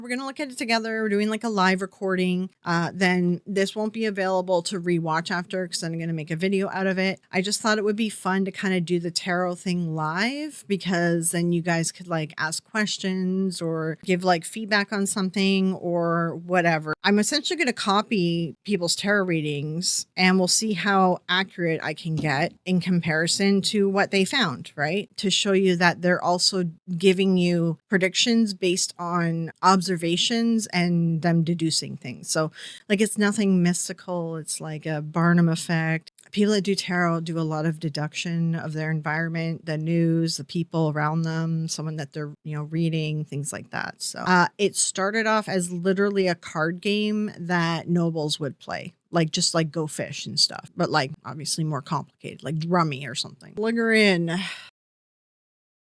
we're going to look at it together. We're doing like a live recording. Then this won't be available to rewatch after because I'm going to make a video out of it. I just thought it would be fun to kind of do the tarot thing live because then you guys could like ask questions or give like feedback on something or whatever. I'm essentially going to copy people's tarot readings and we'll see how accurate I can get in comparison to what they found, right? To show you that they're also giving you predictions based on observations and them deducing things. So like it's nothing mystical. It's like a Barnum effect. People that do tarot do a lot of deduction of their environment, the news, the people around them, someone that they're, reading, things like that. So it started off as literally a card game that nobles would play. Like just like Go Fish and stuff, but like obviously more complicated, like Rummy or something. Plug her in. I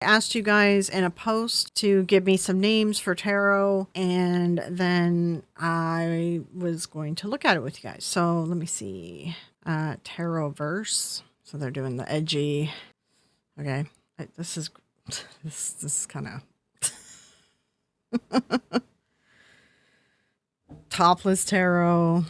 asked you guys in a post to give me some names for tarot, and then I was going to look at it with you guys. So let me see. Taroverse. So they're doing the edgy. Okay, this is kind of topless tarot.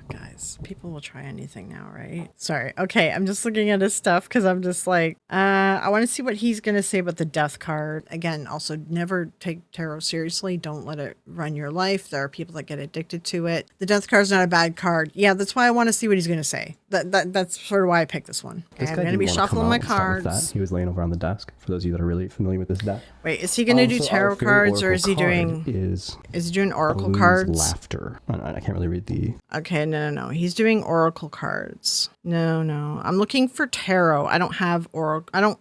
Guys, people will try anything now, right? Sorry. Okay, I'm just looking at his stuff because I'm just like, I want to see what he's going to say about the death card. Again, also never take tarot seriously. Don't let it run your life. There are people that get addicted to it. The death card is not a bad card. Yeah, that's why I want to see what he's going to say. That's sort of why I picked this one. Okay, I'm going to be shuffling my cards. He was laying over on the desk, for those of you that are really familiar with this deck. Wait, is he going to do tarot cards or is he doing... Is he doing oracle cards? Laughter. I can't really read the... Okay, no. He's doing oracle cards. No. I'm looking for tarot. I don't have oracle.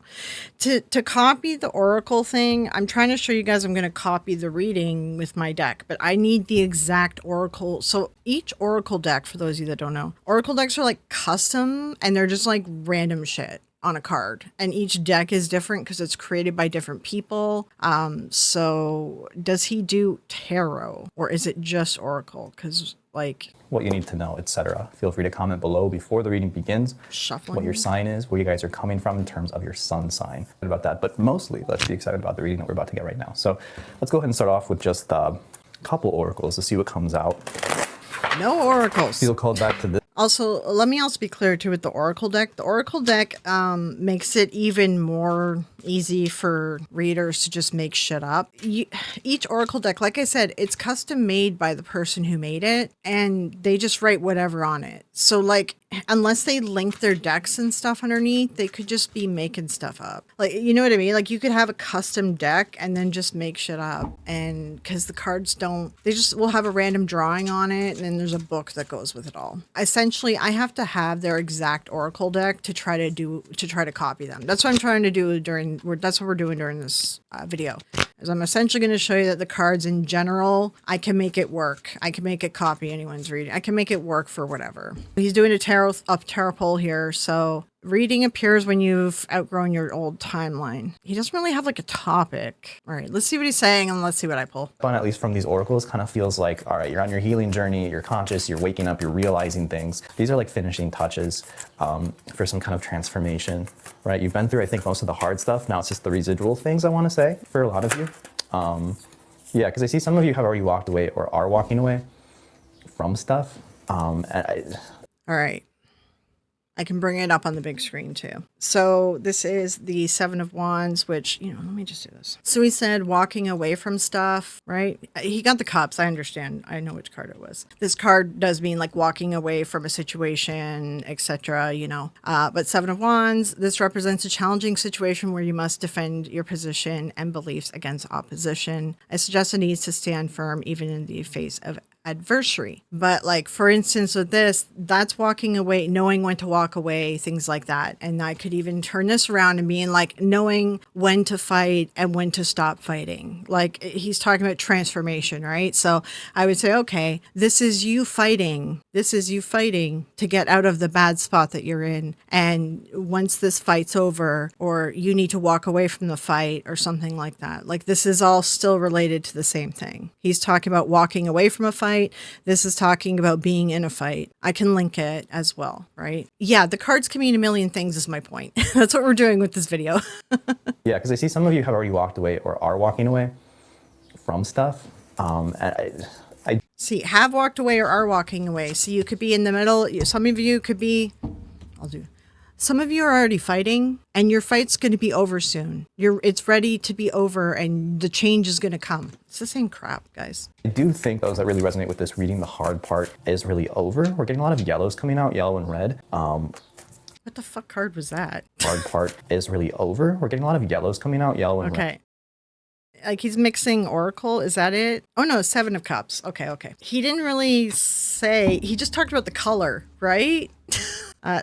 To copy the oracle thing, I'm trying to show you guys I'm going to copy the reading with my deck, but I need the exact oracle. So each oracle deck, for those of you that don't know, oracle decks are like custom and they're just like random shit on a card, and each deck is different because it's created by different people. So does he do tarot or is it just oracle? Because like what you need to know, etc. Feel free to comment below before the reading begins. Shuffling. What your sign is, where you guys are coming from in terms of your sun sign. About that, but mostly let's be excited about the reading that we're about to get right now. So let's go ahead and start off with just a couple oracles to see what comes out. No oracles. Feel called back to this. Also, let me also be clear too with the oracle deck. The oracle deck makes it even more easy for readers to just make shit up. Each oracle deck, like I said, it's custom made by the person who made it, and they just write whatever on it. So like, unless they link their decks and stuff underneath, they could just be making stuff up. Like, you know what I mean? Like you could have a custom deck and then just make shit up. And because the cards they just will have a random drawing on it. And then there's a book that goes with it all. Essentially, I have to have their exact oracle deck to try to copy them. That's what I'm trying to do that's what we're doing during this video. Is I'm essentially going to show you that the cards in general, I can make it work. I can make it copy anyone's reading. I can make it work for whatever. He's doing a tarot poll here. So reading appears when you've outgrown your old timeline. He doesn't really have like a topic. All right, let's see what he's saying and let's see what I pull. Fun, at least from these oracles, kind of feels like, all right, you're on your healing journey, you're conscious, you're waking up, you're realizing things. These are like finishing touches for some kind of transformation, right? You've been through, I think, most of the hard stuff. Now it's just the residual things, I want to say, for a lot of you. Yeah, because I see some of you have already walked away or are walking away from stuff. All right. I can bring it up on the big screen too. So this is the 7 of Wands, which, let me just do this. So he said walking away from stuff, right? He got the cups. I understand. I know which card it was. This card does mean like walking away from a situation, etc., But 7 of Wands, this represents a challenging situation where you must defend your position and beliefs against opposition. I suggest it needs to stand firm even in the face of adversary. But like, for instance, with this, that's walking away, knowing when to walk away, things like that. And I could even turn this around and being like, knowing when to fight and when to stop fighting. Like he's talking about transformation, right? So I would say, okay, this is you fighting. This is you fighting to get out of the bad spot that you're in. And once this fight's over, or you need to walk away from the fight or something like that. Like this is all still related to the same thing. He's talking about walking away from a fight fight. This is talking about being in a fight. I can link it as well, right? Yeah, the cards can mean a million things is my point. That's what we're doing with this video. Yeah, because I see some of you have already walked away or are walking away from stuff. And I See, have walked away or are walking away. So you could be in the middle. Some of you could be, some of you are already fighting and your fight's going to be over soon. It's ready to be over and the change is going to come. It's the same crap, guys. I do think those that really resonate with this reading, the hard part is really over. We're getting a lot of yellows coming out, yellow and red. What the fuck card was that? Hard part is really over. We're getting a lot of yellows coming out, yellow and red. Okay. Like he's mixing Oracle. Is that it? Oh no, 7 of Cups. Okay. He didn't really say, he just talked about the color, right?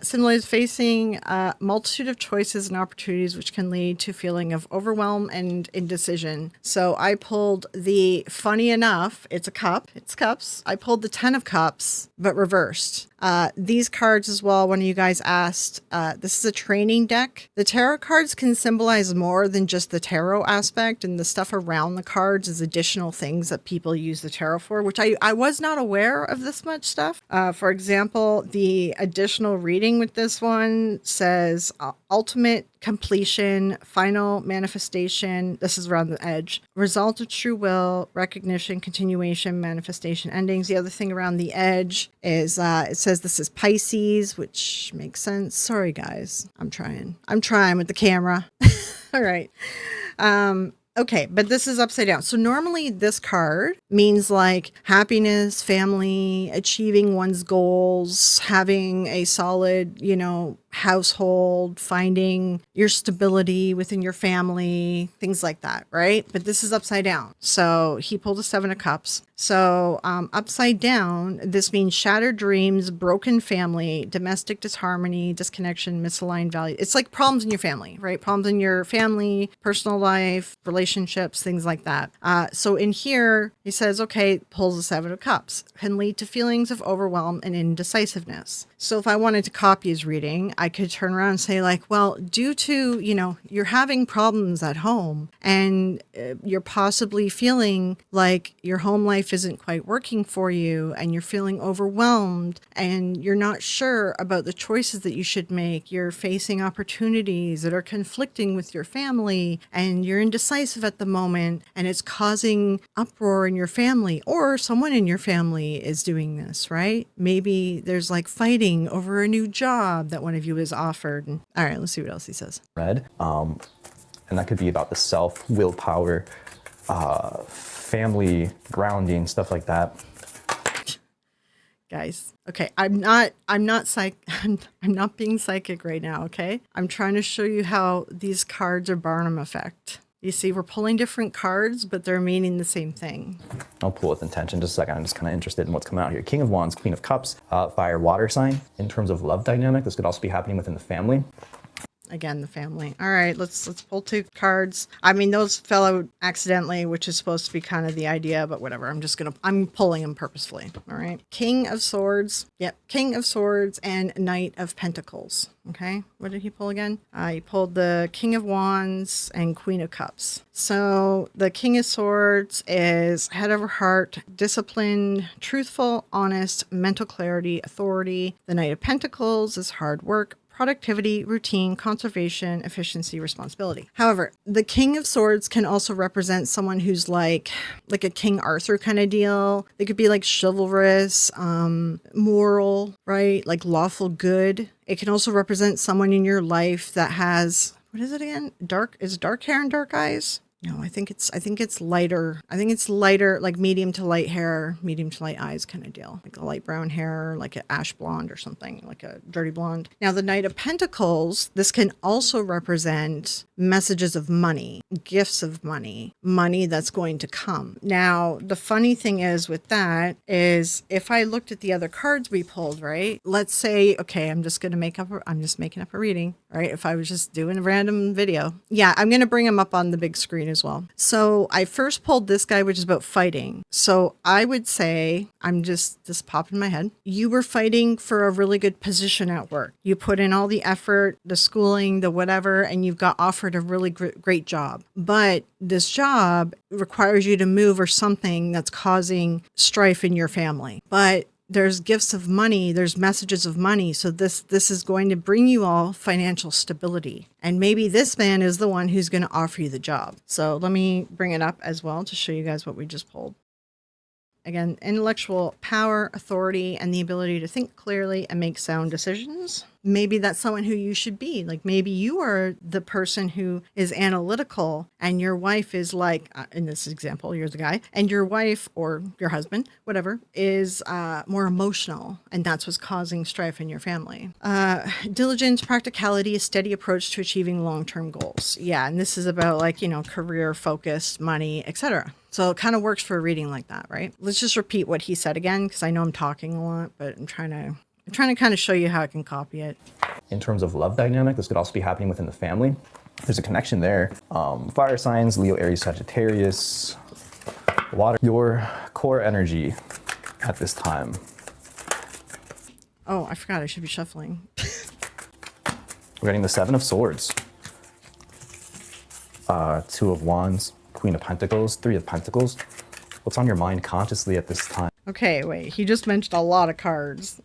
Similarly, facing a multitude of choices and opportunities, which can lead to a feeling of overwhelm and indecision. So I pulled the, funny enough, it's a cup, it's cups. I pulled the 10 of Cups, but reversed. These cards as well, one of you guys asked, this is a training deck. The tarot cards can symbolize more than just the tarot aspect, and the stuff around the cards is additional things that people use the tarot for, which I was not aware of this much stuff. For example, the additional reading with this one says ultimate completion, final manifestation. This is around the edge. Result of true will, recognition, continuation, manifestation, endings. The other thing around the edge is it says this is Pisces, which makes sense. Sorry, guys. I'm trying with the camera. All right. Okay, but this is upside down. So normally this card means like happiness, family, achieving one's goals, having a solid, household, finding your stability within your family, things like that, right? But this is upside down. So he pulled a 7 of Cups. So upside down, this means shattered dreams, broken family, domestic disharmony, disconnection, misaligned values. It's like problems in your family, right? Problems in your family, personal life, relationships, things like that. So in here, he says, okay, pulls a 7 of Cups, can lead to feelings of overwhelm and indecisiveness. So if I wanted to copy his reading, I could turn around and say like, well, due to, you're having problems at home and you're possibly feeling like your home life isn't quite working for you and you're feeling overwhelmed and you're not sure about the choices that you should make. You're facing opportunities that are conflicting with your family and you're indecisive at the moment and it's causing uproar in your family, or someone in your family is doing this, right? Maybe there's like fighting over a new job that one of you is offered. All right, let's see what else he says. Red. And that could be about the self, willpower, family, grounding, stuff like that. Guys, okay, I'm not being psychic right now, okay? I'm trying to show you how these cards are Barnum effect. You see, we're pulling different cards, but they're meaning the same thing. I'll pull with intention just a second. I'm just kind of interested in what's coming out here. King of Wands, Queen of Cups, fire, water sign. In terms of love dynamic, this could also be happening within the family. Again, the family. All right, let's pull 2 cards. I mean, those fell out accidentally, which is supposed to be kind of the idea, but whatever. I'm pulling them purposefully. All right. King of Swords. Yep. King of Swords and Knight of Pentacles. Okay. What did he pull again? He pulled the King of Wands and Queen of Cups. So the King of Swords is head over heart, disciplined, truthful, honest, mental clarity, authority. The Knight of Pentacles is hard work, productivity, routine, conservation, efficiency, responsibility. However, the King of Swords can also represent someone who's like a King Arthur kind of deal. They could be like chivalrous, moral, right? Like lawful good. It can also represent someone in your life that has, what is it again? Is dark hair and dark eyes? No, I think it's lighter. I think it's lighter, like medium to light hair, medium to light eyes kind of deal. Like a light brown hair, like an ash blonde or something, like a dirty blonde. Now, the Knight of Pentacles, this can also represent messages of money, gifts of money that's going to come. Now, the funny thing is with that is if I looked at the other cards we pulled, right? Let's say, okay, I'm just making up a reading, right? If I was just doing a random video. Yeah, I'm going to bring him up on the big screen as well. So I first pulled this guy, which is about fighting. So I would say, this popped in my head. You were fighting for a really good position at work. You put in all the effort, the schooling, the whatever, and you've got offered a really great job. But this job requires you to move or something that's causing strife in your family. But there's gifts of money, there's messages of money. So this is going to bring you all financial stability. And maybe this man is the one who's going to offer you the job. So let me bring it up as well to show you guys what we just pulled. Again, intellectual power, authority, and the ability to think clearly and make sound decisions. Maybe that's someone who you should be. Like maybe you are the person who is analytical and your wife is like, in this example, you're the guy, and your wife or your husband, whatever, is more emotional. And that's what's causing strife in your family. Diligence, practicality, a steady approach to achieving long-term goals. Yeah, and this is about like, career focused, money, etc. So it kind of works for a reading like that, right? Let's just repeat what he said again, because I know I'm talking a lot, but I'm trying to kind of show you how I can copy it. In terms of love dynamic, this could also be happening within the family. There's a connection there. Fire signs, Leo, Aries, Sagittarius, water. Your core energy at this time. Oh, I forgot I should be shuffling. We're getting the Seven of Swords, Two of Wands, Queen of Pentacles, Three of Pentacles. What's on your mind consciously at this time? Okay, wait, he just mentioned a lot of cards.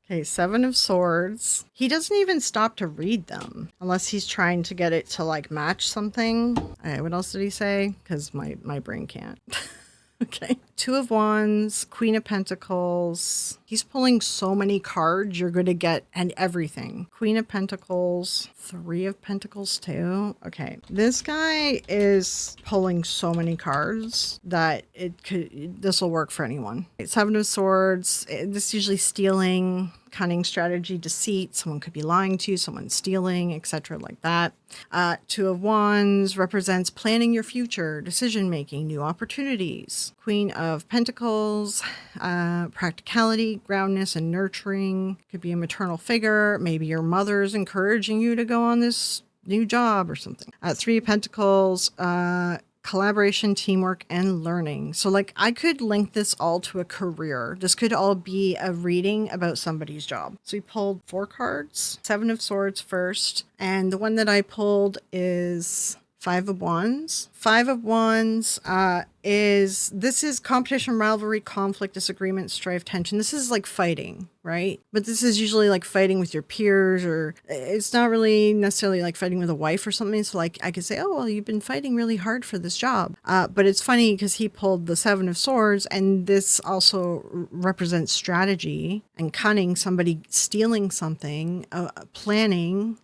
Okay, Seven of Swords. He doesn't even stop to read them unless he's trying to get it to like match something. All right, what else did he say? Because my brain can't. Okay. Two of Wands, Queen of Pentacles. He's pulling so many cards, you're going to get and everything. Queen of Pentacles, Three of Pentacles too. Okay. This guy is pulling so many cards that this will work for anyone. Seven of Swords. This is usually stealing, cunning, strategy, deceit. Someone could be lying to you, someone stealing, etc. like that. Two of Wands represents planning your future, decision making, new opportunities. Queen of Pentacles, practicality, groundness, and nurturing. Could be a maternal figure. Maybe your mother is encouraging you to go on this new job or something. Three of Pentacles, collaboration, teamwork, and learning. So like I could link this all to a career. This could all be a reading about somebody's job. So we pulled 4 cards, Seven of Swords first. And the one that I pulled is Five of Wands. Five of Wands this is competition, rivalry, conflict, disagreement, strife, tension. This is like fighting, right? But this is usually like fighting with your peers, or it's not really necessarily like fighting with a wife or something. So like I could say, oh, well, you've been fighting really hard for this job. But it's funny because he pulled the Seven of Swords, and this also represents strategy and cunning, somebody stealing something, planning,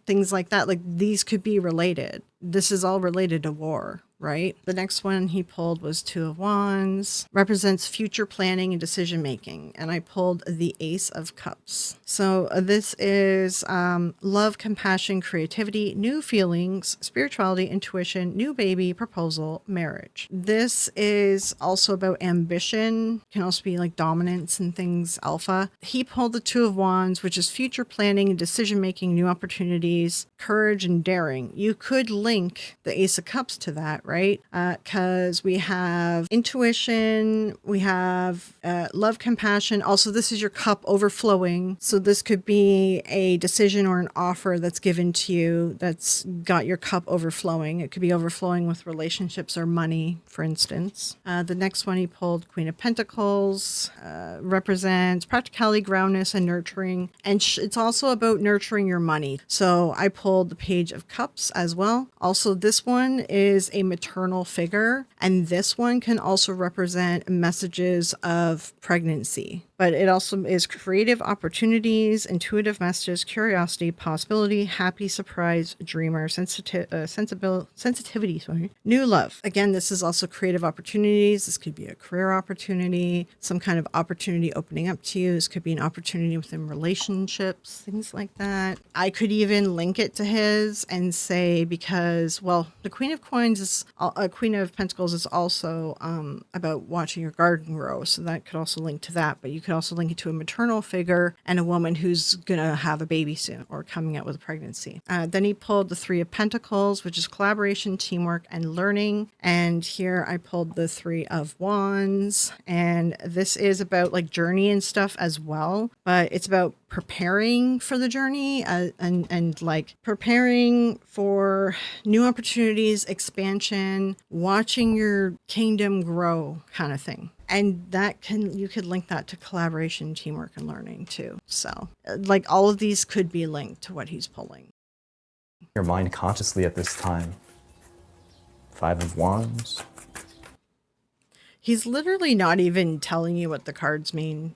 things like that. Like these could be related. This is all related to war, right? The next one he pulled was Two of Wands, represents future planning and decision making. And I pulled the Ace of Cups. So this is love, compassion, creativity, new feelings, spirituality, intuition, new baby, proposal, marriage. This is also about ambition, can also be like dominance and things, alpha. He pulled the Two of Wands, which is future planning and decision making, new opportunities, courage, and daring. You could link the Ace of Cups to that, right? Because we have intuition, we have love, compassion. Also, this is your cup overflowing. So this could be a decision or an offer that's given to you that's got your cup overflowing. It could be overflowing with relationships or money, for instance. The next one he pulled, Queen of Pentacles, represents practicality, groundness, and nurturing. And it's also about nurturing your money. So I pulled the Page of Cups as well. Also, this one is a maternal figure, and this one can also represent messages of pregnancy. But it also is creative opportunities, intuitive messages, curiosity, possibility, happy, surprise, dreamer, sensitivity, new love. Again, this is also creative opportunities. This could be a career opportunity, some kind of opportunity opening up to you. This could be an opportunity within relationships, things like that. I could even link it to his and say, because, well, the Queen of Pentacles is also about watching your garden grow. So that could also link to that, but you could could also link it to a maternal figure and a woman who's going to have a baby soon or coming out with a pregnancy. Then he pulled the Three of Pentacles, which is collaboration, teamwork, and learning. And here I pulled the Three of Wands. And this is about like journey and stuff as well, but it's about preparing for the journey and like preparing for new opportunities, expansion, watching your kingdom grow kind of thing. And you could link that to collaboration, teamwork, and learning too. So like all of these could be linked to what he's pulling. Your mind consciously at this time. Five of Wands. He's literally not even telling you what the cards mean.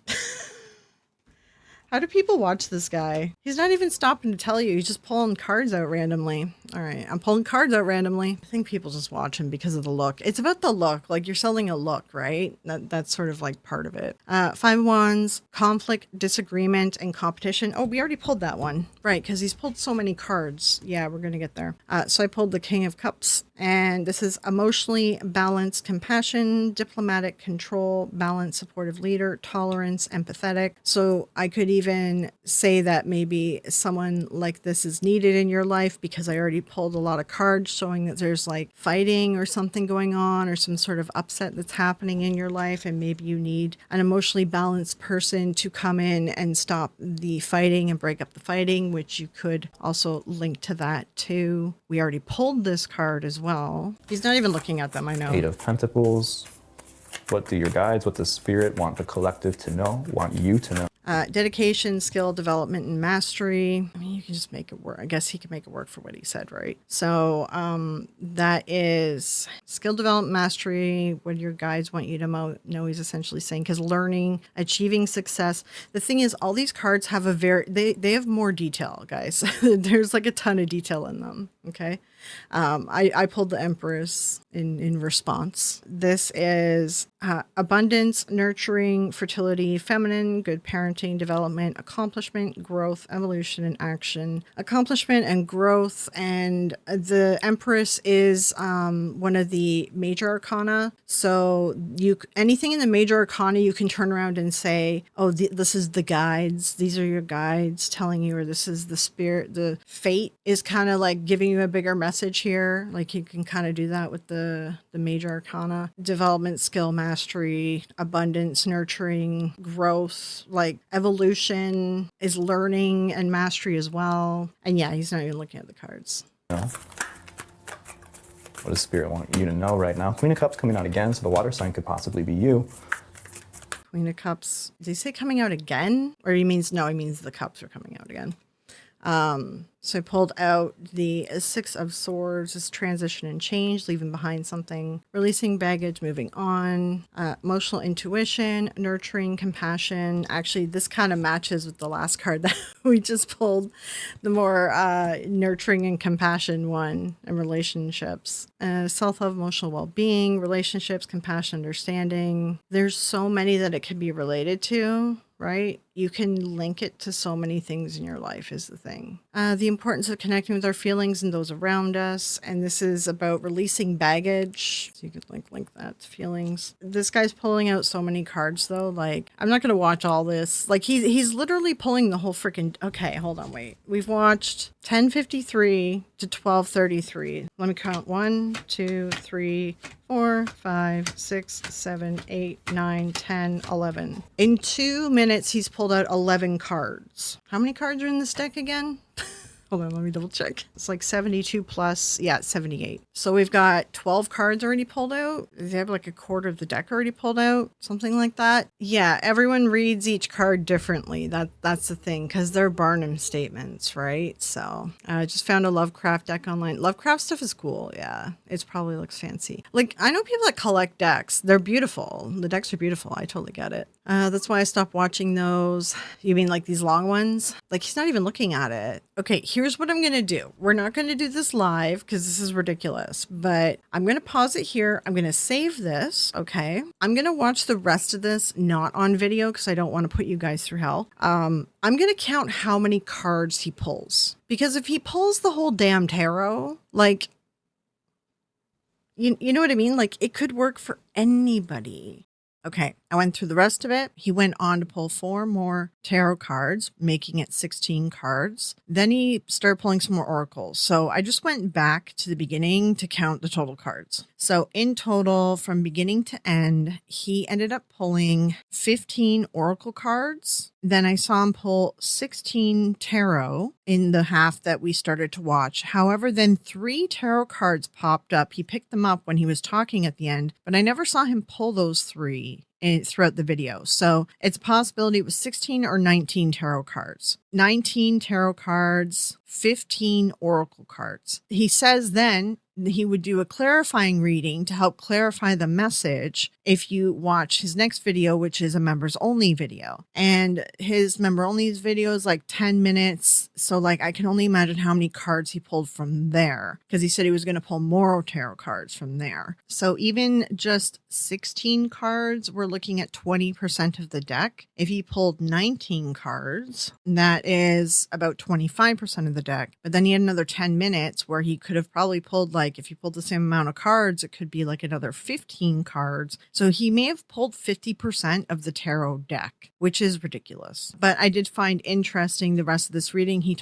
How do people watch this guy? He's not even stopping to tell you. He's just pulling cards out randomly. All right, I'm pulling cards out randomly. I think people just watch him because of the look. It's about the look. Like you're selling a look, right? That's sort of like part of it. Five of Wands, conflict, disagreement, and competition. Oh, we already pulled that one. Right, because he's pulled so many cards. Yeah, we're going to get there. So I pulled the King of Cups. And this is emotionally balanced, compassion, diplomatic, control, balanced, supportive leader, tolerance, empathetic. So I could even say that maybe someone like this is needed in your life because I already pulled a lot of cards showing that there's like fighting or something going on or some sort of upset that's happening in your life. And maybe you need an emotionally balanced person to come in and stop the fighting and break up the fighting, which you could also link to that too. We already pulled this card as well. He's not even looking at them, I know. Eight of Pentacles. What do your guides, what does Spirit want the collective to know, want you to know? Dedication, skill, development, and mastery. I mean, you can just make it work. I guess he can make it work for what he said, right? So that is skill, development, mastery. What your guides want you to know, he's essentially saying, because learning, achieving success. The thing is, all these cards have they have more detail, guys. There's like a ton of detail in them, okay? I pulled the Empress in response. This is abundance, nurturing, fertility, feminine, good parenting, development, accomplishment, growth, evolution, and action. Accomplishment and growth, and the Empress is one of the major arcana. So anything in the major arcana, you can turn around and say, oh, this is the guides. These are your guides telling you, or this is the spirit. The fate is kind of like giving you a bigger message here. Like you can kind of do that with the major arcana. Development, skill, mastery, abundance, nurturing, growth, like evolution is learning and mastery as well. And yeah, he's not even looking at the cards. No. What does Spirit want you to know right now? Queen of Cups coming out again, so the water sign could possibly be you. Queen of Cups. Did he say coming out again? Or he means the cups are coming out again. So I pulled out the Six of Swords, this transition and change, leaving behind something, releasing baggage, moving on, emotional intuition, nurturing, compassion. Actually, this kind of matches with the last card that we just pulled, the more nurturing and compassion one, and relationships. Self-love, emotional well-being, relationships, compassion, understanding. There's so many that it could be related to, right? You can link it to so many things in your life is the thing. The importance of connecting with our feelings and those around us. And this is about releasing baggage. So you could link that to feelings. This guy's pulling out so many cards though. Like, I'm not going to watch all this. Like he's literally pulling the whole freaking, okay, hold on, wait. We've watched 10:53 to 12:33. Let me count 1, 2, 3, 4, 5, 6, 7, 8, 9, 10, 11. In 2 minutes, he's pulled out 11 cards. How many cards are in this deck again? Hold on, let me double check. It's like 72 plus, 78. So we've got 12 cards already pulled out. They have like a quarter of the deck already pulled out, something like that. Yeah, everyone reads each card differently. That's the thing, because they're Barnum statements, right? So I just found a Lovecraft deck online. Lovecraft stuff is cool, yeah. It probably looks fancy. Like, I know people that collect decks. They're beautiful. The decks are beautiful. I totally get it. That's why I stopped watching those. You mean like these long ones? Like, he's not even looking at it. Okay, here's what I'm going to do. We're not going to do this live because this is ridiculous, but I'm going to pause it here. I'm going to save this, okay? I'm going to watch the rest of this not on video because I don't want to put you guys through hell. I'm going to count how many cards he pulls, because if he pulls the whole damn tarot, like, you know what I mean? Like, it could work for anybody. Okay, I went through the rest of it. He went on to pull 4 more tarot cards, making it 16 cards. Then he started pulling some more oracles. So I just went back to the beginning to count the total cards. So in total, from beginning to end, he ended up pulling 15 oracle cards. Then I saw him pull 16 tarot in the half that we started to watch. However, then 3 tarot cards popped up. He picked them up when he was talking at the end, but I never saw him pull those 3 throughout the video. So it's a possibility it was 16 or 19 tarot cards. 19 tarot cards, 15 oracle cards. He says then he would do a clarifying reading to help clarify the message if you watch his next video, which is a members only video. And his member only video is like 10 minutes. So like I can only imagine how many cards he pulled from there, because he said he was going to pull more tarot cards from there. So even just 16 cards, we're looking at 20% of the deck. If he pulled 19 cards, that is about 25% of the deck. But then he had another 10 minutes where he could have probably pulled, like, if he pulled the same amount of cards, it could be like another 15 cards. So he may have pulled 50% of the tarot deck, which is ridiculous. But I did find interesting the rest of this reading. He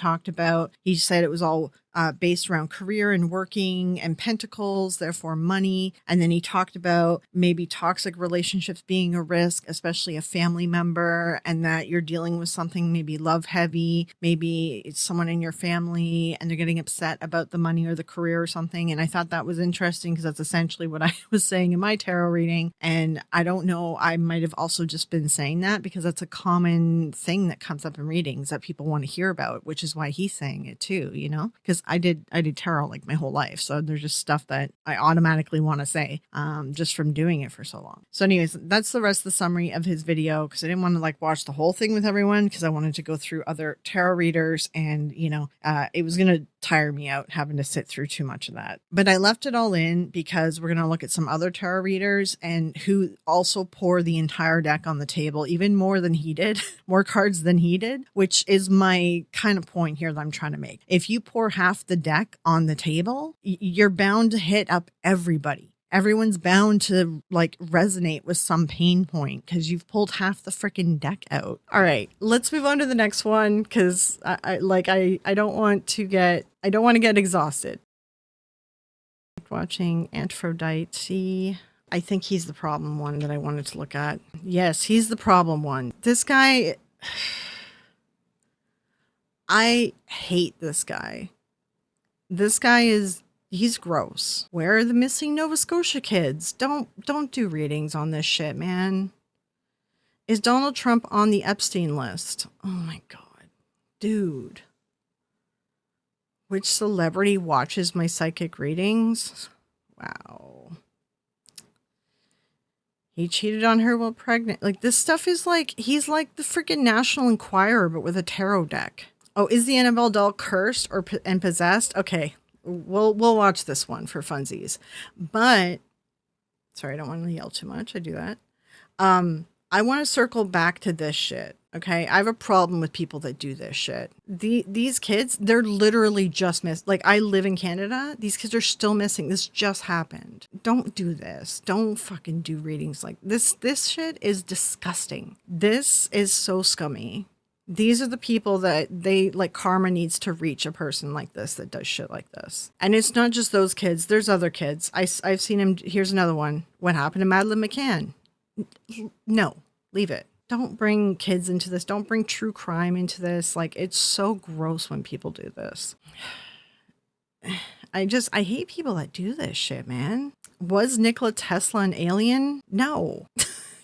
said it was all based around career and working and pentacles, therefore money. And then he talked about maybe toxic relationships being a risk, especially a family member, and that you're dealing with something maybe love heavy, maybe it's someone in your family and they're getting upset about the money or the career or something. And I thought that was interesting because that's essentially what I was saying in my tarot reading. And I don't know, I might have also just been saying that because that's a common thing that comes up in readings that people want to hear about, which is why he's saying it too, you know, because I did tarot like my whole life. So there's just stuff that I automatically want to say just from doing it for so long. So anyways, that's the rest of the summary of his video, because I didn't want to like watch the whole thing with everyone because I wanted to go through other tarot readers, and you know, it was going to tire me out having to sit through too much of that. But I left it all in because we're going to look at some other tarot readers and who also pour the entire deck on the table, even more than he did, more cards than he did, which is my kind of point here that I'm trying to make. If you pour half the deck on the table, you're bound to hit up everybody. Everyone's bound to like resonate with some pain point because you've pulled half the freaking deck out. All right, let's move on to the next one because I don't want to get exhausted. Watching Antphrodite. I think he's the problem one that I wanted to look at. Yes, he's the problem one. This guy, I hate this guy. This guy he's gross. Where are the missing Nova Scotia kids? Don't do readings on this shit, man. Is Donald Trump on the Epstein list? Oh my God. Dude. Which celebrity watches my psychic readings? Wow. He cheated on her while pregnant. Like, this stuff is like, he's like the freaking National Enquirer, but with a tarot deck. Oh, is the Annabelle doll cursed and possessed? Okay. We'll watch this one for funsies. But, sorry, I don't want to yell too much. I do that. I want to circle back to this shit. Okay, I have a problem with people that do this shit. These kids, they're literally just missed. Like, I live in Canada. These kids are still missing. This just happened. Don't do this. Don't fucking do readings like this. This shit is disgusting. This is so scummy. These are the people that karma needs to reach a person like this that does shit like this. And it's not just those kids. There's other kids. I've seen him. Here's another one. What happened to Madeleine McCann? No, leave it. Don't bring kids into this. Don't bring true crime into this. Like, it's so gross when people do this. I hate people that do this shit, man. Was Nikola Tesla an alien? No.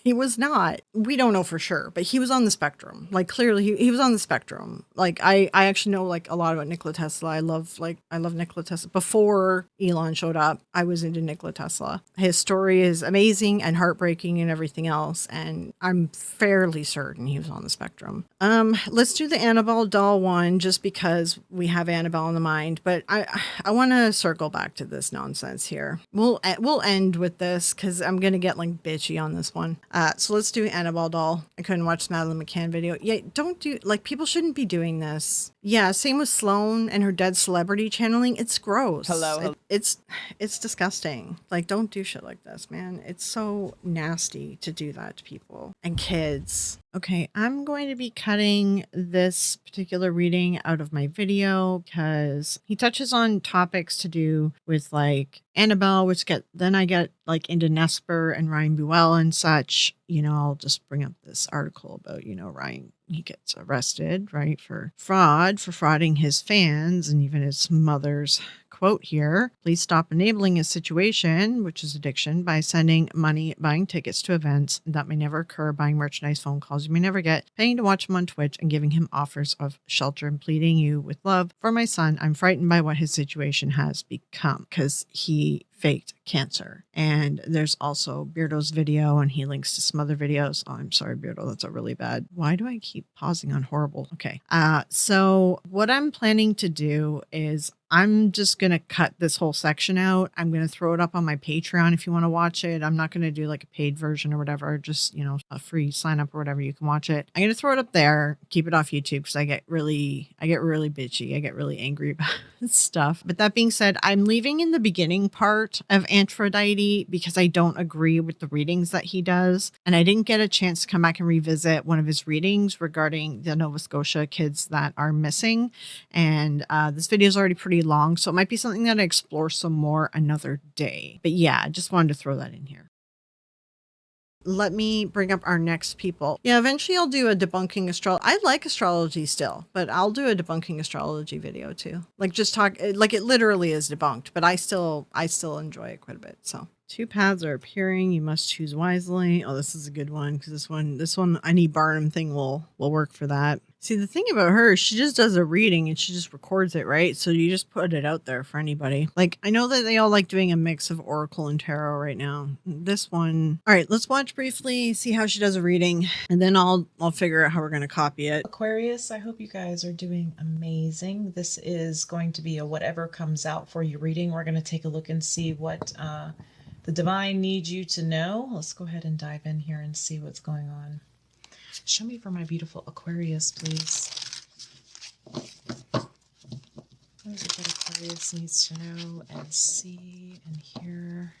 He was not. We don't know for sure, but he was on the spectrum. Like, clearly he was on the spectrum. Like, I actually know like a lot about Nikola Tesla. I love Nikola Tesla. Before Elon showed up, I was into Nikola Tesla. His story is amazing and heartbreaking and everything else. And I'm fairly certain he was on the spectrum. Let's do the Annabelle doll one just because we have Annabelle in the mind. But I want to circle back to this nonsense here. We'll end with this because I'm going to get like bitchy on this one. So let's do Annabelle doll. I couldn't watch the Madeline McCann video. Yeah, don't do, like, people shouldn't be doing this. Yeah, same with Sloane and her dead celebrity channeling. It's gross. Hello. It's disgusting. Like, don't do shit like this, man. It's so nasty to do that to people and kids. Okay, I'm going to be cutting this particular reading out of my video because he touches on topics to do with like Annabelle, which then I get like into Nesper and Ryan Buell and such. You know, I'll just bring up this article about, you know, Ryan, he gets arrested, right, for frauding his fans and even his mother's quote here. Please stop enabling a situation, which is addiction, by sending money, buying tickets to events that may never occur, buying merchandise, phone calls you may never get, paying to watch him on Twitch, and giving him offers of shelter and pleading you with love. For my son, I'm frightened by what his situation has become because he faked cancer. And there's also Beardo's video and he links to some other videos. Oh, I'm sorry, Beardo. That's a really bad. Why do I keep pausing on horrible? Okay. So what I'm planning to do is I'm just going to cut this whole section out. I'm going to throw it up on my Patreon if you want to watch it. I'm not going to do like a paid version or whatever, just, you know, a free sign up or whatever. You can watch it. I'm going to throw it up there, keep it off YouTube because I get really bitchy. I get really angry about stuff. But that being said, I'm leaving in the beginning part of Antphrodite because I don't agree with the readings that he does. And I didn't get a chance to come back and revisit one of his readings regarding the Nova Scotia kids that are missing. And this video is already pretty long, so it might be something that I explore some more another day. But yeah, I just wanted to throw that in here. Let me bring up our next people. Yeah, eventually I'll do a debunking astrology. I like astrology still, but I'll do a debunking astrology video too. Like just talk, like it literally is debunked, but I still enjoy it quite a bit. So 2 paths are appearing. You must choose wisely. Oh, this is a good one because this one, any Barnum thing will work for that. See, the thing about her, she just does a reading and she just records it, right? So you just put it out there for anybody. Like, I know that they all like doing a mix of Oracle and Tarot right now. This one. All right, let's watch briefly, see how she does a reading, and then I'll figure out how we're going to copy it. Aquarius, I hope you guys are doing amazing. This is going to be a whatever comes out for you reading. We're going to take a look and see what the divine needs you to know. Let's go ahead and dive in here and see what's going on. Show me for my beautiful Aquarius, please. What is it that Aquarius needs to know and see and hear?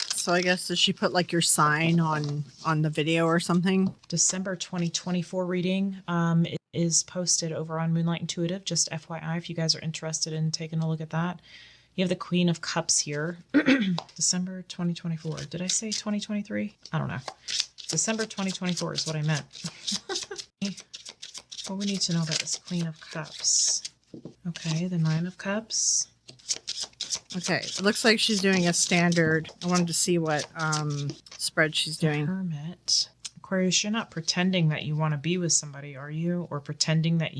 So I guess does she put like your sign on the video or something? December 2024 reading it is posted over on Moonlight Intuitive, just FYI if you guys are interested in taking a look at that. You have the Queen of Cups here. December 2024. Did I say 2023? I don't know. December 2024 is what I meant. What we need to know about this Queen of Cups. Okay, the 9 of Cups. Okay, it looks like she's doing a standard. I wanted to see what spread she's doing. The Hermit. Aquarius, you're not pretending that you want to be with somebody, are you? Or pretending that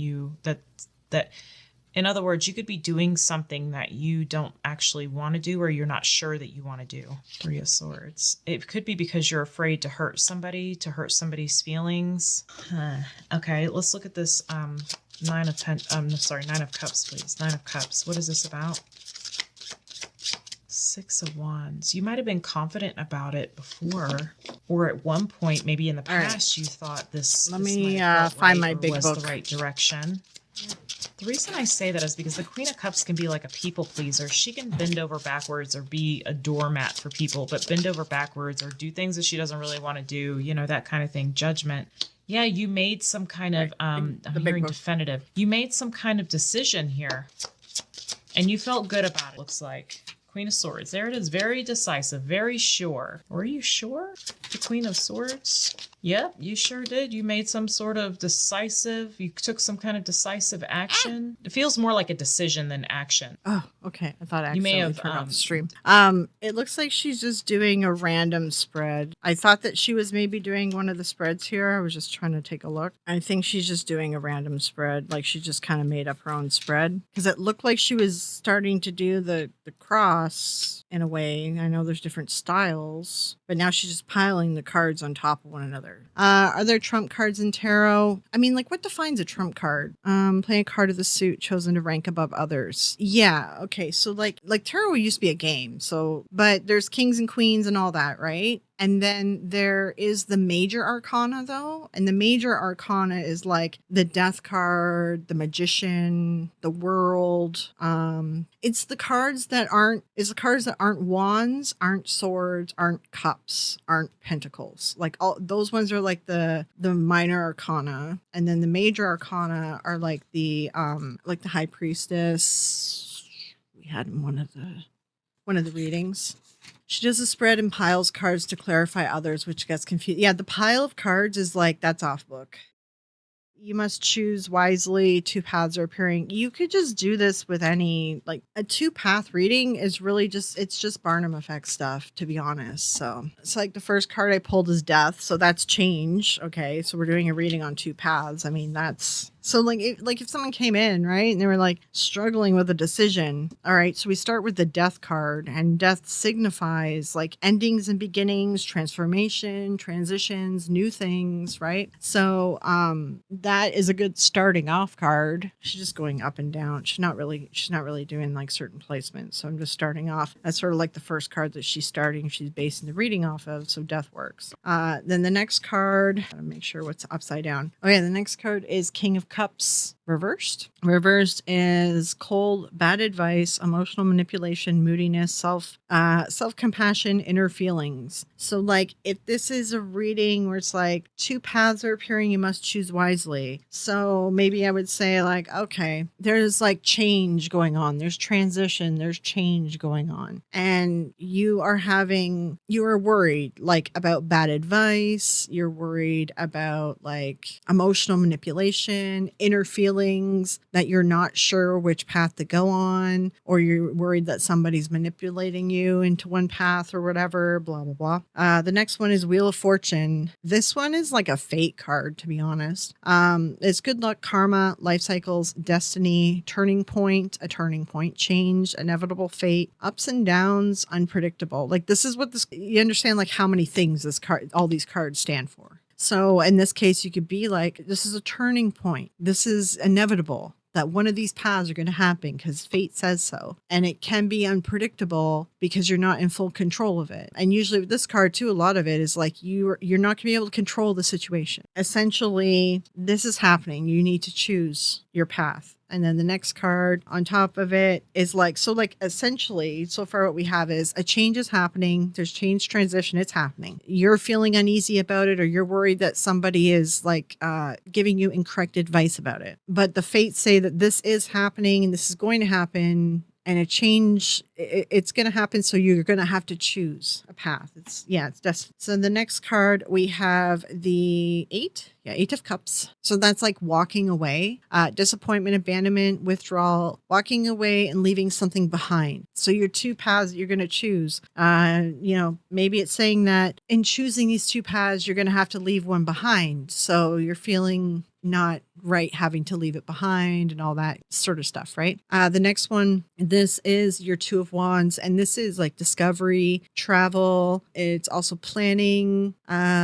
that in other words, you could be doing something that you don't actually want to do or you're not sure that you want to do. 3 of Swords. It could be because you're afraid to hurt somebody, to hurt somebody's feelings. Okay, let's look at this 9 of Cups, please. 9 of Cups. What is this about? 6 of Wands. You might have been confident about it before, or at one point, maybe in the past, you thought this. Let me find my big book. The right direction. The reason I say that is because the Queen of Cups can be like a people pleaser. She can bend over backwards or be a doormat for people, but bend over backwards or do things that she doesn't really want to do, you know, that kind of thing. Judgment. Yeah, you made some kind of, I'm hearing definitive. You made some kind of decision here and you felt good about it, looks like. Queen of Swords. There it is. Very decisive. Very sure. Were you sure? The Queen of Swords? Yep, you sure did. You made some sort of decisive, you took some kind of decisive action. It feels more like a decision than action. Oh, okay. I thought I You may accidentally have, turned off the stream. It looks like she's just doing a random spread. I thought that she was maybe doing one of the spreads here. I was just trying to take a look. I think she's just doing a random spread. Like she just kind of made up her own spread. Because it looked like she was starting to do the cross in a way. I know there's different styles, but now she's just piling the cards on top of one another. Are there trump cards in tarot? I mean, like, what defines a trump card? Playing a card of the suit chosen to rank above others. Yeah, okay. So like tarot used to be a game. So, but there's kings and queens and all that, right? And then there is the major arcana though. And the major arcana is like the death card, the magician, the world. It's the cards that aren't wands, aren't swords, aren't cups, aren't pentacles. Like all those ones are like the minor arcana. And then the major arcana are like the high priestess. We had in one of the readings. She does a spread and piles cards to clarify others, which gets confused. Yeah, the pile of cards is like, that's off book. You must choose wisely. 2 paths are appearing. You could just do this with any, like a 2-path reading is really it's just Barnum effect stuff, to be honest. So it's like the first card I pulled is death. So that's change. Okay. So we're doing a reading on 2 paths. I mean, that's so like if someone came in, right, and they were like struggling with a decision. All right. So we start with the death card, and death signifies like endings and beginnings, transformation, transitions, new things, right? So, that is a good starting off card. She's just going up and down. She's not really doing like certain placements. So I'm just starting off. That's sort of like the first card that she's basing the reading off of. So death works. Then the next card, gotta make sure what's upside down. Okay, the next card is King of Cups reversed. Reversed is cold, bad advice, emotional manipulation, moodiness, self-compassion, inner feelings. So like if this is a reading where it's like 2 paths are appearing, you must choose wisely. So maybe I would say like, okay, there's like change going on. There's transition, there's change going on. And you are worried like about bad advice. You're worried about like emotional manipulation, inner feelings that you're not sure which path to go on, or you're worried that somebody's manipulating you into one path or whatever, blah, blah, blah. The next one is Wheel of Fortune. This one is like a fate card, to be honest. It's good luck, karma, life cycles, destiny, turning point, a turning point, change, inevitable fate, ups and downs, unpredictable. Like this is what you understand like how many things all these cards stand for. So in this case, you could be like, this is a turning point. This is inevitable that one of these paths are going to happen because fate says so. And it can be unpredictable because you're not in full control of it. And usually with this card too, a lot of it is like you're not going to be able to control the situation. Essentially, this is happening. You need to choose your path. And then the next card on top of it is like, so like essentially so far what we have is a change is happening. There's change, transition. It's happening. You're feeling uneasy about it, or you're worried that somebody is like giving you incorrect advice about it. But the fates say that this is happening and this is going to happen. And a change, it's going to happen. So you're going to have to choose a path. It's destiny. So the next card, we have the 8 of Cups. So that's like walking away, disappointment, abandonment, withdrawal, walking away and leaving something behind. So your 2 paths that you're going to choose, maybe it's saying that in choosing these 2 paths, you're going to have to leave one behind. So you're feeling not right having to leave it behind and all that sort of stuff, right? The next one, this is your 2 of Wands, and this is like discovery, travel. It's also planning,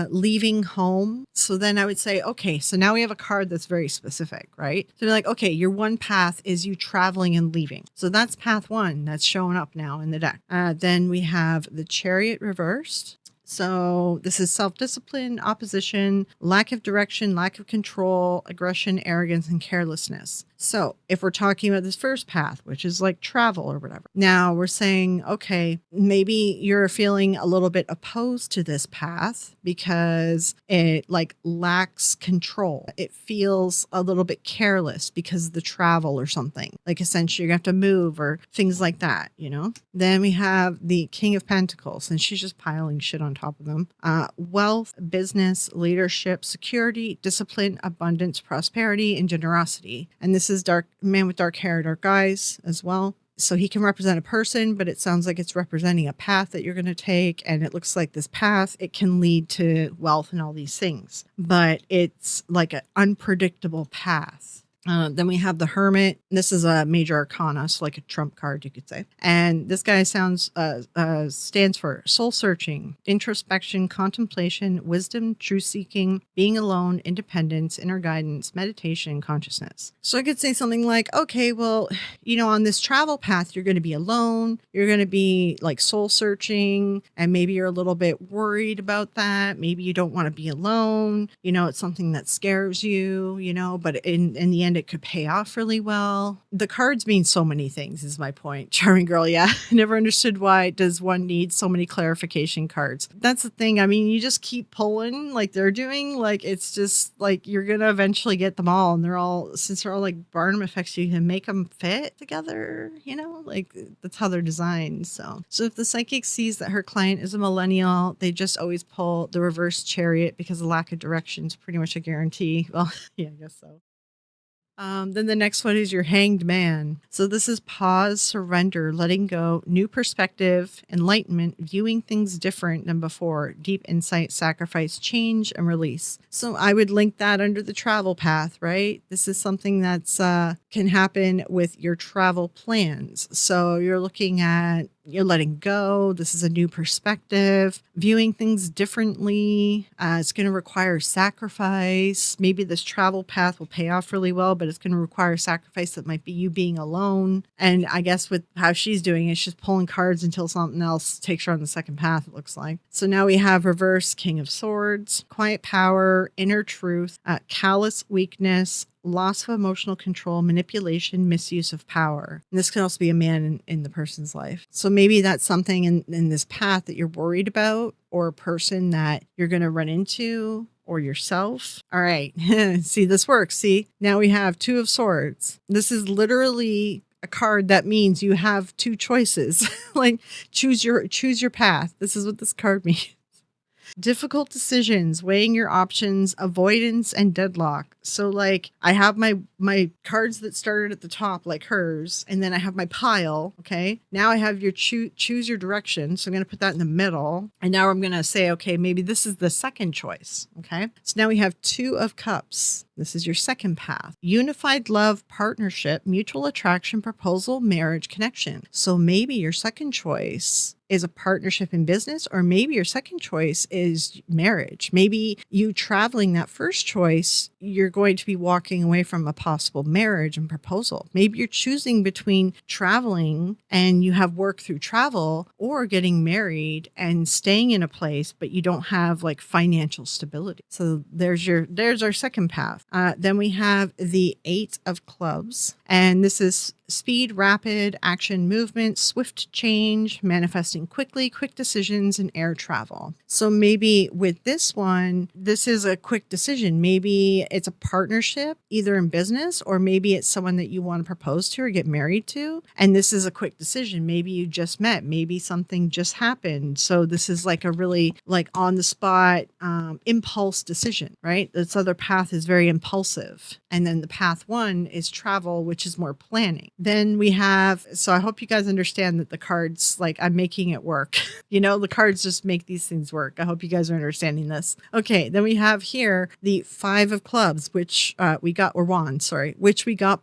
leaving home. So then I would say, okay, so now we have a card that's very specific, right? So like, okay, your 1 path is you traveling and leaving. So that's path 1 that's showing up now in the deck. Then we have the Chariot reversed. So this is self-discipline, opposition, lack of direction, lack of control, aggression, arrogance, and carelessness. So if we're talking about this first path, which is like travel or whatever, now we're saying, okay, maybe you're feeling a little bit opposed to this path because it like lacks control. It feels a little bit careless because of the travel or something. Like essentially you have to move or things like that, you know? Then we have the King of Pentacles, and she's just piling shit on top of them. Wealth, business, leadership, security, discipline, abundance, prosperity, and generosity. And this is man with dark hair, dark eyes as well. So he can represent a person, but it sounds like it's representing a path that you're going to take. And it looks like this path, it can lead to wealth and all these things, but it's like an unpredictable path. Then we have the Hermit. This is a major arcana, so like a trump card, you could say. And this guy stands for soul searching, introspection, contemplation, wisdom, truth seeking, being alone, independence, inner guidance, meditation, consciousness. So I could say something like, okay, well, on this travel path, you're going to be alone. You're going to be like soul searching, and maybe you're a little bit worried about that. Maybe you don't want to be alone. It's something that scares you, but in the end, it could pay off really well. The cards mean so many things is my point. Charming girl, yeah. I never understood why does one need so many clarification cards. That's the thing. I mean, you just keep pulling like they're doing. Like, it's just like you're going to eventually get them all. And since they're all like Barnum effects, you can make them fit together, like that's how they're designed. So if the psychic sees that her client is a millennial, they just always pull the reverse chariot because the lack of direction is pretty much a guarantee. Well, yeah, I guess so. Then the next one is your Hanged Man. So this is pause, surrender, letting go, new perspective, enlightenment, viewing things different than before, deep insight, sacrifice, change, and release. So I would link that under the travel path, right? This is something that's can happen with your travel plans. So you're letting go. This is a new perspective, viewing things differently. It's going to require sacrifice. Maybe this travel path will pay off really well, but it's going to require sacrifice that might be you being alone. And I guess with how she's doing it, she's pulling cards until something else takes her on the second path, it looks like. So now we have reverse King of Swords, quiet power, inner truth, callous weakness, loss of emotional control, manipulation, misuse of power. And this can also be a man in the person's life. So maybe that's something in this path that you're worried about, or a person that you're going to run into, or yourself. All right. See, this works. See, now we have Two of Swords. This is literally a card that means you have two choices. Like choose your path. This is what this card means. Difficult decisions, weighing your options, avoidance, and deadlock. So like I have my cards that started at the top like hers, and then I have my pile. Okay. Now I have your choose your direction. So I'm going to put that in the middle. And now I'm going to say, okay, maybe this is the second choice. Okay. So now we have Two of Cups. This is your second path. Unified love, partnership, mutual attraction, proposal, marriage, connection. So maybe your second choice is a partnership in business, or maybe your second choice is marriage. Maybe you traveling that first choice, you're going to be walking away from a possible marriage and proposal. Maybe you're choosing between traveling and you have work through travel, or getting married and staying in a place, but you don't have like financial stability. So there's our second path. Then we have the Eight of Clubs, and this is speed, rapid action, movement, swift change, manifesting quickly, quick decisions, and air travel. So maybe with this one, this is a quick decision. Maybe it's a partnership, either in business, or maybe it's someone that you want to propose to or get married to. And this is a quick decision. Maybe you just met, maybe something just happened. So this is like a really like on the spot impulse decision, right? This other path is very impulsive. And then the path one is travel, which is more planning. Then we have, so I hope you guys understand that the cards, like I'm making it work. The cards just make these things work. I hope you guys are understanding this. Okay, then we have here the Five of Clubs, which we got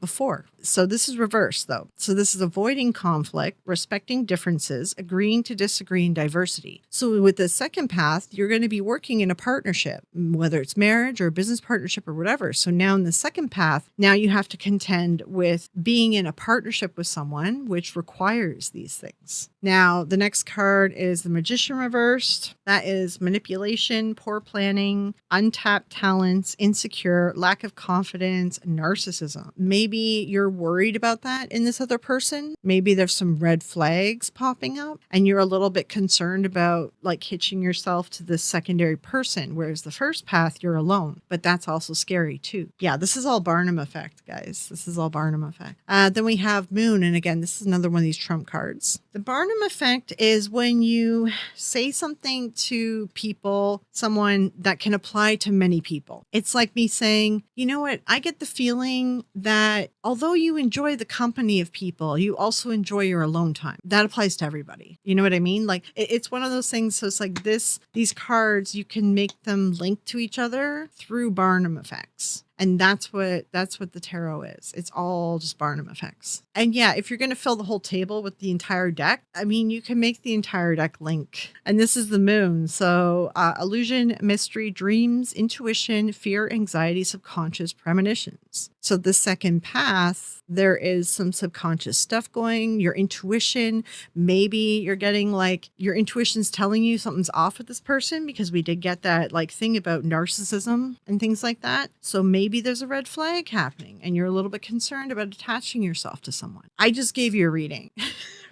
before. So this is reverse though. So this is avoiding conflict, respecting differences, agreeing to disagree, and diversity. So with the second path, you're going to be working in a partnership, whether it's marriage or a business partnership or whatever. So now in the second path, now you have to contend with being in a partnership with someone, which requires these things. Now, the next card is the Magician reversed. That is manipulation, poor planning, untapped talents, insecure, lack of confidence, narcissism. Maybe you're worried about that in this other person. Maybe there's some red flags popping up and you're a little bit concerned about like hitching yourself to this secondary person, whereas the first path, you're alone. But that's also scary too. Yeah, this is all Barnum effect, guys. This is all Barnum effect. Then we have Moon. And again, this is another one of these trump cards. The Barnum effect is when you say something to people, someone that can apply to many people. It's like me saying, you know what? I get the feeling that although you enjoy the company of people, you also enjoy your alone time. That applies to everybody. You know what I mean? Like it's one of those things. So it's like these cards, you can make them link to each other through Barnum effects. And that's what the tarot is. It's all just Barnum effects. And yeah, if you're going to fill the whole table with the entire deck, I mean, you can make the entire deck link. And this is the moon. So illusion, mystery, dreams, intuition, fear, anxiety, subconscious, premonitions. So the second path, there is some subconscious stuff going, your intuition. Maybe you're getting like your intuition's telling you something's off with this person, because we did get that like thing about narcissism and things like that. So maybe there's a red flag happening and you're a little bit concerned about attaching yourself to someone. I just gave you a reading,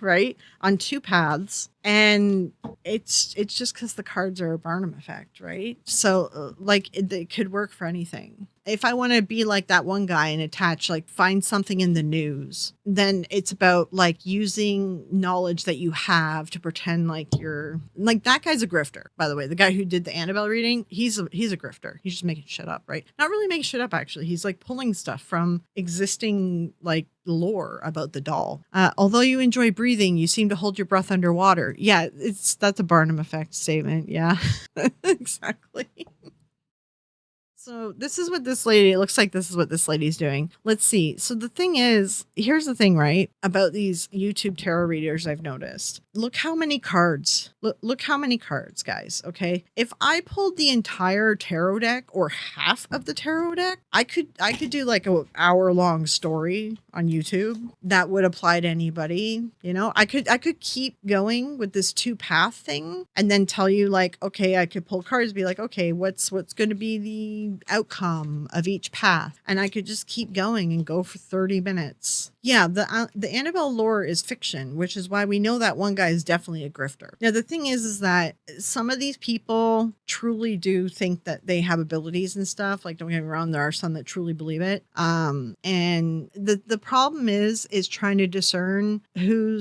right? On two paths. And it's just because the cards are a Barnum effect, right? So like it could work for anything. If I want to be like that one guy and attach, like find something in the news, then it's about like using knowledge that you have to pretend like you're like that guy's a grifter. By the way, the guy who did the Annabelle reading, he's a grifter. He's just making shit up, right? Not really making shit up, actually. He's like pulling stuff from existing like lore about the doll. Although you enjoy breathing, you seem to hold your breath underwater. Yeah, that's a Barnum effect statement. Yeah, exactly. So this is what this lady, it looks like this is what this lady's doing. Let's see. So the thing is, here's the thing, right? About these YouTube tarot readers I've noticed. Look how many cards. Look how many cards, guys. Okay. If I pulled the entire tarot deck or half of the tarot deck, I could do like an hour-long story on YouTube that would apply to anybody. You know, I could keep going with this two-path thing and then tell you like, okay, I could pull cards, be like, okay, what's going to be the outcome of each path, and I could just keep going and go for 30 minutes. Yeah, the Annabelle lore is fiction, which is why we know that one guy is definitely a grifter. Now the thing is that some of these people truly do think that they have abilities and stuff. Like, don't get me wrong, there are some that truly believe it. And the problem is trying to discern who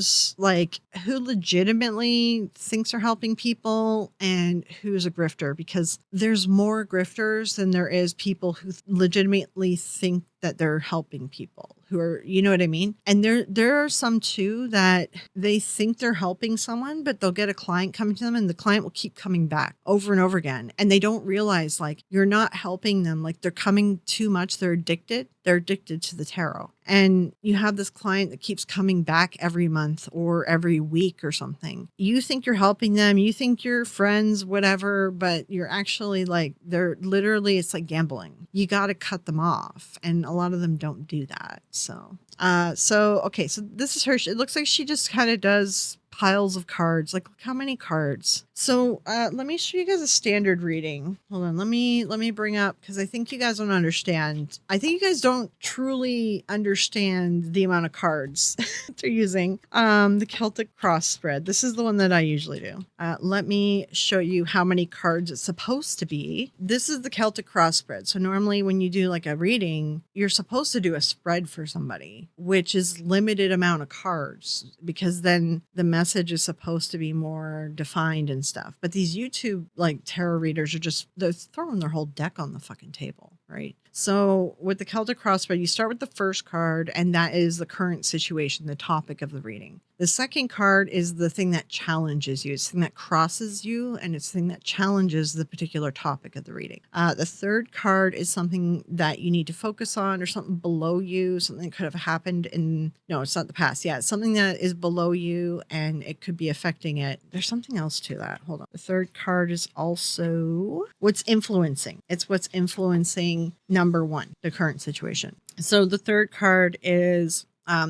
legitimately thinks they're helping people and who's a grifter, because there's more grifters than there is people who legitimately think that they're helping people, who are, you know what I mean? And there are some too that they think they're helping someone, but they'll get a client coming to them and the client will keep coming back over and over again. And they don't realize like you're not helping them. Like they're coming too much. They're addicted. They're addicted to the tarot. And you have this client that keeps coming back every month or every week or something. You think you're helping them. You think you're friends, whatever, but you're actually like, they're literally, it's like gambling. You got to cut them off. And a lot of them don't do that. So okay. So this is her. It looks like she just kind of does piles of cards. Like, look how many cards. So let me show you guys a standard reading. Hold on. Let me bring up, because I think you guys don't understand. I think you guys don't truly understand the amount of cards they're using. The Celtic cross spread. This is the one that I usually do. Let me show you how many cards it's supposed to be. This is the Celtic cross spread. So normally when you do like a reading, you're supposed to do a spread for somebody, which is limited amount of cards, because then the message is supposed to be more defined and stuff. But these YouTube like tarot readers they're throwing their whole deck on the fucking table, right? So with the Celtic cross spread, you start with the first card, and that is the current situation, the topic of the reading. The second card is the thing that challenges you. It's the thing that crosses you, and it's the thing that challenges the particular topic of the reading. The third card is something that you need to focus on, or something below you, something that could have happened no, it's not the past. Yeah, it's something that is below you, and it could be affecting it. There's something else to that. Hold on. The third card is also what's influencing. It's what's influencing number one, the current situation. So the third card is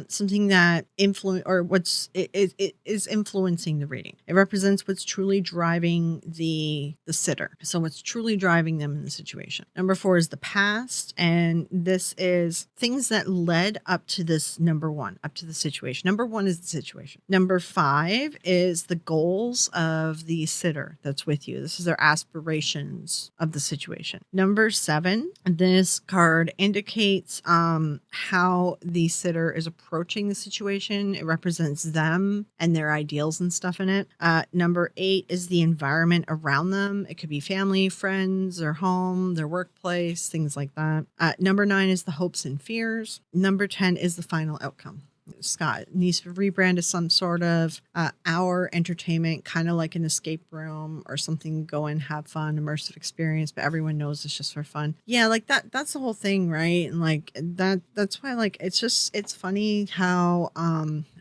something that it is influencing the reading. It represents what's truly driving the sitter. So what's truly driving them in the situation. Number 4 is the past, and this is things that led up to this number 1, up to the situation. Number 1 is the situation. Number 5 is the goals of the sitter that's with you. This is their aspirations of the situation. Number 7, this card indicates how the sitter is approaching the situation. It represents them and their ideals and stuff in it. Number 8 is the environment around them. It could be family, friends, their home, their workplace, things like that. Number 9 is the hopes and fears. Number 10 is the final outcome. Scott needs to rebrand as some sort of hour entertainment, kind of like an escape room or something. Go and have fun, immersive experience, but everyone knows it's just for fun. Yeah, like that's the whole thing, right? And like that's why, like, it's funny how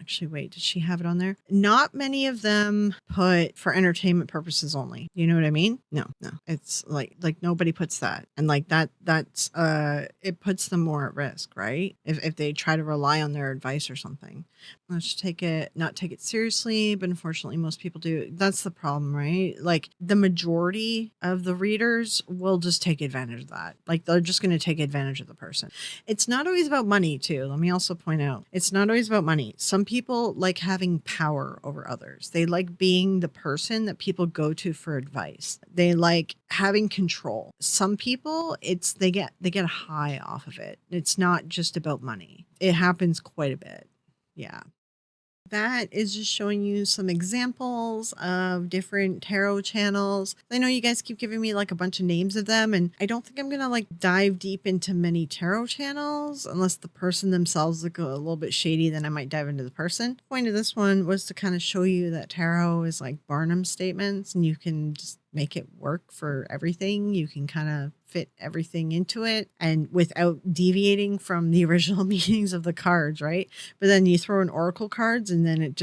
actually, wait, did she have it on there? Not many of them put for entertainment purposes only. You know what I mean? No. It's like nobody puts that. And like that's it puts them more at risk, right? If they try to rely on their advice or something. Let's not take it seriously, but unfortunately most people do. That's the problem, right? Like the majority of the readers will just take advantage of that. Like they're just going to take advantage of the person. It's not always about money too. Let me also point out, it's not always about money. Some people like having power over others. They like being the person that people go to for advice. They like having control. Some people, they get a high off of it. It's not just about money. It happens quite a bit. Yeah. That is just showing you some examples of different tarot channels. I know you guys keep giving me like a bunch of names of them, and I don't think I'm going to like dive deep into many tarot channels unless the person themselves look a little bit shady. Then I might dive into the person. The point of this one was to kind of show you that tarot is like Barnum statements, and you can just make it work for everything. You can kind of fit everything into it and without deviating from the original meanings of the cards, right? But then you throw in oracle cards and then it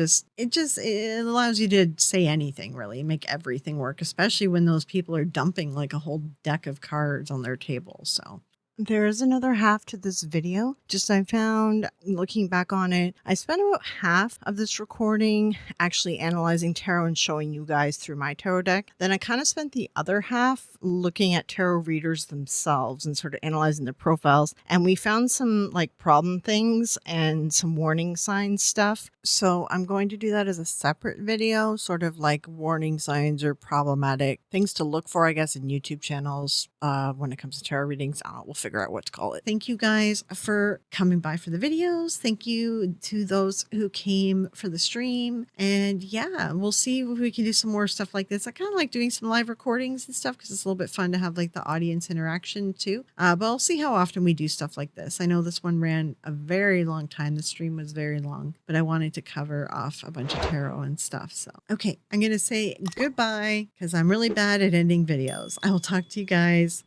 allows you to say anything, really, make everything work, especially when those people are dumping like a whole deck of cards on their table. So there is another half to this video. Just I found, looking back on it, I spent about half of this recording actually analyzing tarot and showing you guys through my tarot deck. Then I kind of spent the other half looking at tarot readers themselves and sort of analyzing their profiles. And we found some like problem things and some warning signs stuff. So I'm going to do that as a separate video, sort of like warning signs or problematic things to look for, I guess, in YouTube channels when it comes to tarot readings. I don't know, we'll figure out what to call it. Thank you guys for coming by for the videos. Thank you to those who came for the stream. And yeah, we'll see if we can do some more stuff like this. I kind of like doing some live recordings and stuff because it's a little bit fun to have like the audience interaction too. But I'll see how often we do stuff like this. I know this one ran a very long time. The stream was very long, but I wanted to cover off a bunch of tarot and stuff. So, okay, I'm going to say goodbye because I'm really bad at ending videos. I will talk to you guys